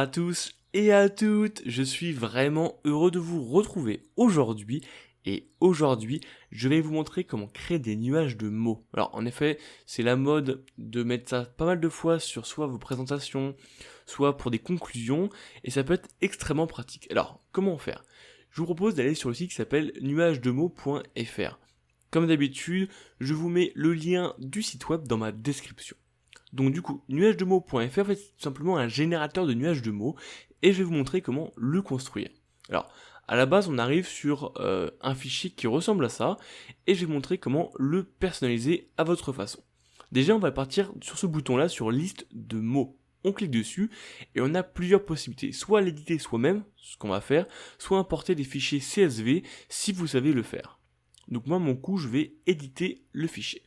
à tous et à toutes, je suis vraiment heureux de vous retrouver aujourd'hui. Et aujourd'hui, je vais vous montrer comment créer des nuages de mots. Alors en effet, c'est la mode de mettre ça pas mal de fois sur soit vos présentations, soit pour des conclusions, et ça peut être extrêmement pratique. Alors, comment faire? Je vous propose d'aller sur le site qui s'appelle nuagesdemots.fr. Comme d'habitude, je vous mets le lien du site web dans ma description. Donc du coup, nuagesdemots.fr, en fait, c'est tout simplement un générateur de nuages de mots, et je vais vous montrer comment le construire. Alors, à la base, on arrive sur un fichier qui ressemble à ça, et je vais vous montrer comment le personnaliser à votre façon. Déjà, on va partir sur ce bouton-là, sur liste de mots. On clique dessus, et on a plusieurs possibilités. Soit l'éditer soi-même, ce qu'on va faire, soit importer des fichiers CSV, si vous savez le faire. Donc moi, mon coup, je vais éditer le fichier.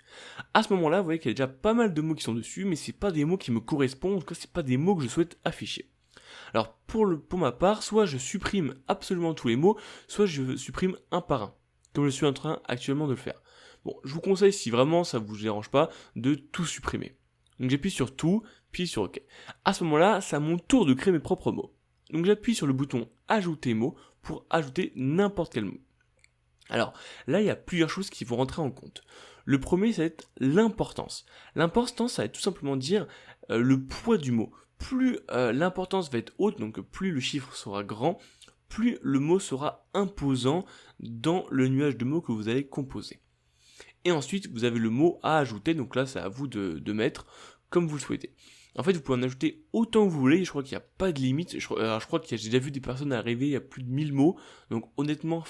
À ce moment-là, vous voyez qu'il y a déjà pas mal de mots qui sont dessus, mais c'est pas des mots qui me correspondent, en tout cas, c'est pas des mots que je souhaite afficher. Alors, pour ma part, soit je supprime absolument tous les mots, soit je supprime un par un, comme je suis en train actuellement de le faire. Bon, je vous conseille, si vraiment ça vous dérange pas, de tout supprimer. Donc j'appuie sur tout, puis sur OK. À ce moment-là, c'est à mon tour de créer mes propres mots. Donc j'appuie sur le bouton Ajouter mots pour ajouter n'importe quel mot. Alors là, il y a plusieurs choses qui vont rentrer en compte. Le premier, ça va être l'importance. L'importance, ça va être tout simplement dire le poids du mot. Plus l'importance va être haute, donc plus le chiffre sera grand, plus le mot sera imposant dans le nuage de mots que vous allez composer. Et ensuite, vous avez le mot à ajouter, donc là, c'est à vous de mettre comme vous le souhaitez. En fait, vous pouvez en ajouter autant que vous voulez, je crois qu'il n'y a pas de limite. Je crois qu'il y a, j'ai déjà vu des personnes arriver à plus de 1000 mots, donc honnêtement,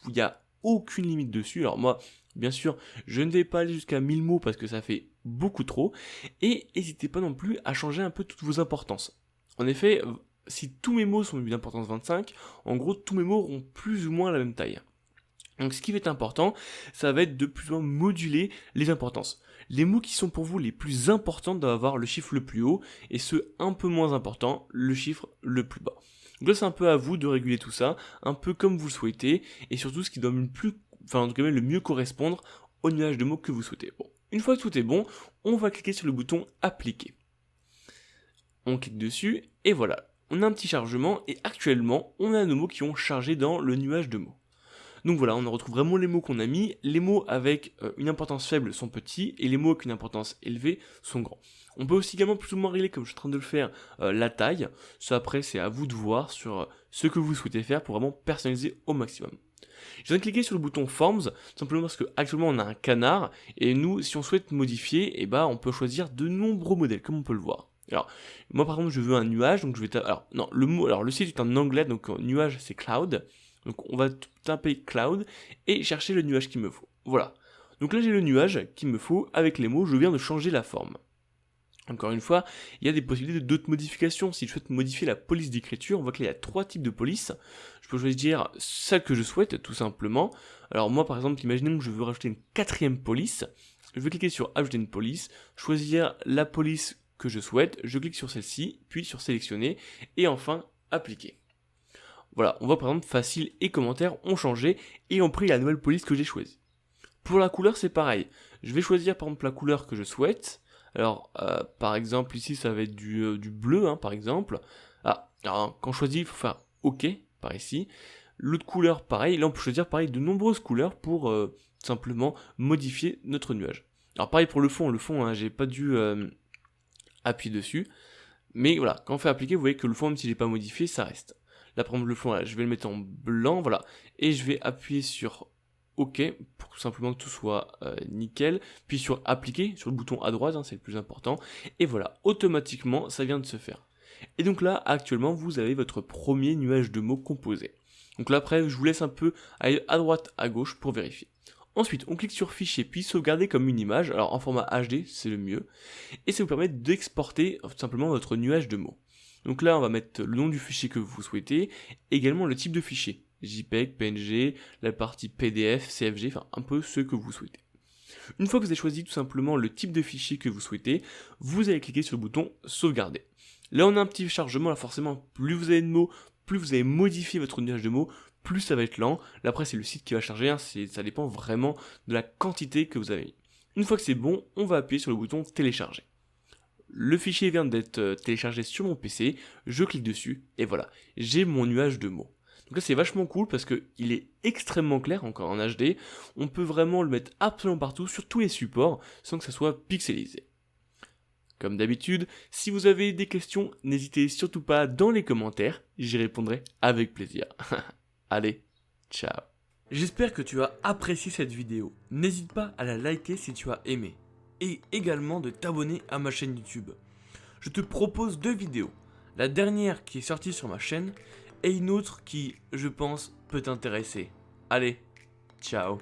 il n'y a aucune limite dessus. Alors moi, bien sûr, je ne vais pas aller jusqu'à 1000 mots parce que ça fait beaucoup trop, et n'hésitez pas non plus à changer un peu toutes vos importances. En effet, si tous mes mots sont d'importance 25, en gros, tous mes mots auront plus ou moins la même taille. Donc ce qui va être important, ça va être de plus ou moins moduler les importances. Les mots qui sont pour vous les plus importants doivent avoir le chiffre le plus haut, et ceux un peu moins importants, le chiffre le plus bas. Donc là c'est un peu à vous de réguler tout ça, un peu comme vous le souhaitez, et surtout ce qui doit le mieux correspondre au nuage de mots que vous souhaitez. Bon, une fois que tout est bon, on va cliquer sur le bouton appliquer. On clique dessus, et voilà, on a un petit chargement, et actuellement, on a nos mots qui ont chargé dans le nuage de mots. Donc voilà, on retrouve vraiment les mots qu'on a mis. Les mots avec une importance faible sont petits et les mots avec une importance élevée sont grands. On peut aussi également plus ou moins régler, comme je suis en train de le faire, la taille. Ça après, c'est à vous de voir sur ce que vous souhaitez faire pour vraiment personnaliser au maximum. Je viens de cliquer sur le bouton Forms, simplement parce que actuellement on a un canard, et nous, si on souhaite modifier, on peut choisir de nombreux modèles, comme on peut le voir. Alors, moi par exemple, je veux un nuage, donc je vais le site est en anglais, donc nuage c'est cloud. Donc on va taper cloud et chercher le nuage qu'il me faut. Voilà. Donc là j'ai le nuage qu'il me faut avec les mots, je viens de changer la forme. Encore une fois, il y a des possibilités d'autres modifications. Si je souhaite modifier la police d'écriture, on voit qu'il y a 3 types de police. Je peux choisir celle que je souhaite, tout simplement. Alors moi par exemple, imaginons que je veux rajouter une 4e police. Je vais cliquer sur ajouter une police, choisir la police que je souhaite, je clique sur celle-ci, puis sur sélectionner, et enfin appliquer. Voilà, on voit par exemple facile et commentaires ont changé et ont pris la nouvelle police que j'ai choisie. Pour la couleur, c'est pareil. Je vais choisir par exemple la couleur que je souhaite. Alors, par exemple, ici, ça va être du bleu, par exemple. Alors, quand je choisis, il faut faire OK, par ici. L'autre couleur, pareil. Là, on peut choisir, pareil, de nombreuses couleurs pour simplement modifier notre nuage. Alors, pareil pour le fond, j'ai pas dû appuyer dessus. Mais voilà, quand on fait appliquer, vous voyez que le fond, même si j'ai pas modifié, ça reste. Là, par exemple, le fond, là, je vais le mettre en blanc, voilà. Et je vais appuyer sur OK, pour tout simplement que tout soit nickel. Puis sur appliquer, sur le bouton à droite, c'est le plus important. Et voilà, automatiquement, ça vient de se faire. Et donc là, actuellement, vous avez votre premier nuage de mots composé. Donc là, après, je vous laisse un peu aller à droite, à gauche pour vérifier. Ensuite, on clique sur fichier, puis sauvegarder comme une image. Alors en format HD, c'est le mieux. Et ça vous permet d'exporter tout simplement votre nuage de mots. Donc là, on va mettre le nom du fichier que vous souhaitez, également le type de fichier, JPEG, PNG, la partie PDF, CFG, enfin un peu ce que vous souhaitez. Une fois que vous avez choisi tout simplement le type de fichier que vous souhaitez, vous allez cliquer sur le bouton sauvegarder. Là, on a un petit chargement, là forcément, plus vous avez de mots, plus vous avez modifié votre nuage de mots, plus ça va être lent. Là, après, c'est le site qui va charger, ça dépend vraiment de la quantité que vous avez mis. Une fois que c'est bon, on va appuyer sur le bouton télécharger. Le fichier vient d'être téléchargé sur mon PC, je clique dessus et voilà, j'ai mon nuage de mots. Donc là c'est vachement cool parce qu'il est extrêmement clair, encore en HD, on peut vraiment le mettre absolument partout sur tous les supports sans que ça soit pixelisé. Comme d'habitude, si vous avez des questions, n'hésitez surtout pas dans les commentaires, j'y répondrai avec plaisir. Allez, ciao. J'espère que tu as apprécié cette vidéo. N'hésite pas à la liker si tu as aimé. Et également de t'abonner à ma chaîne YouTube. Je te propose 2 vidéos. La dernière qui est sortie sur ma chaîne et une autre qui, je pense, peut t'intéresser. Allez, ciao.